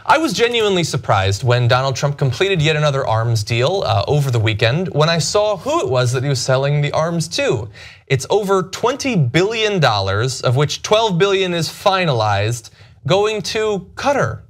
I was genuinely surprised when Donald Trump completed yet another arms deal over the weekend when I saw who it was that he was selling the arms to. It's over $20 billion, of which $12 billion is finalized, going to Qatar,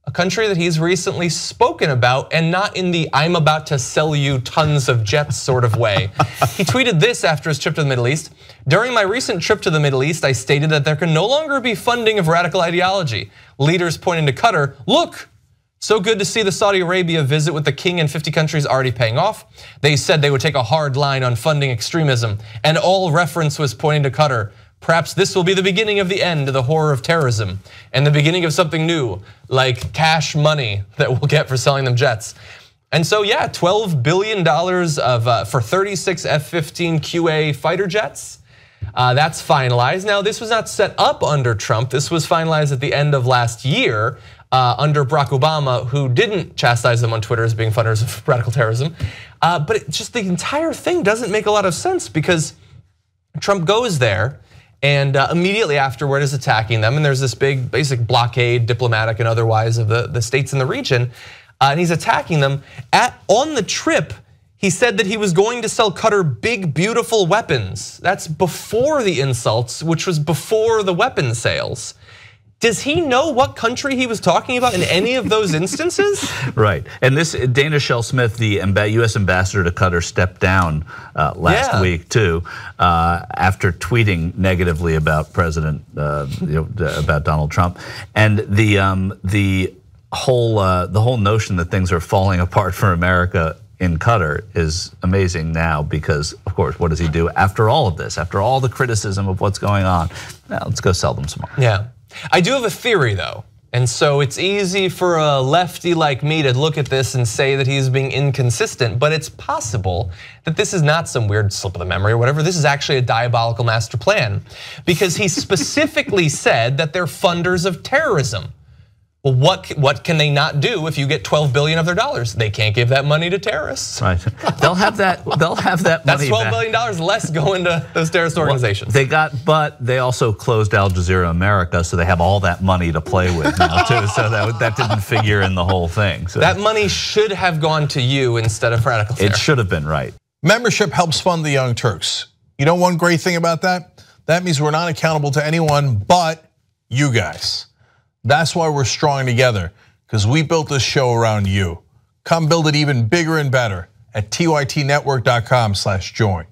a country that he's recently spoken about, and not in the "I'm about to sell you tons of jets" sort of way. He tweeted this after his trip to the Middle East. "During my recent trip to the Middle East, I stated that there can no longer be funding of radical ideology. Leaders pointing to Qatar, look, so good to see the Saudi Arabia visit with the king and 50 countries already paying off. They said they would take a hard line on funding extremism, and all reference was pointing to Qatar. Perhaps this will be the beginning of the end of the horror of terrorism and the beginning of something new, like cash money that we'll get for selling them jets." And so yeah, $12 billion for 36 F-15 QA fighter jets. That's finalized. Now, this was not set up under Trump. This was finalized at the end of last year under Barack Obama, who didn't chastise them on Twitter as being funders of radical terrorism. But just the entire thing doesn't make a lot of sense, because Trump goes there and immediately afterward is attacking them. And there's this big basic blockade, diplomatic and otherwise, of the states in the region. And he's attacking them. On the trip, he said that he was going to sell Qatar big, beautiful weapons. That's before the insults, which was before the weapon sales. Does he know what country he was talking about in any of those instances? Right, and this Dana Shell Smith, the US ambassador to Qatar, stepped down last week too, after tweeting negatively about about Donald Trump, and the whole notion that things are falling apart for America in Qatar is amazing now, because of course, what does he do after all of this? After all the criticism of what's going on, now let's go sell them some more. Yeah. I do have a theory though, and so it's easy for a lefty like me to look at this and say that he's being inconsistent, but it's possible that this is not some weird slip of the memory or whatever. This is actually a diabolical master plan, because he specifically said that they're funders of terrorism. Well, what can they not do if you get 12 billion of their dollars? They can't give that money to terrorists. Right. They'll have that. They'll have that money. That's $12 billion less going to those terrorist organizations. Well, but they also closed Al Jazeera America, so they have all that money to play with now too. So that didn't figure in the whole thing. So that money should have gone to you instead of radical terror. It should have been, right. Membership helps fund the Young Turks. You know one great thing about that? That means we're not accountable to anyone but you guys. That's why we're strong together, because we built this show around you. Come build it even bigger and better at tytnetwork.com/join.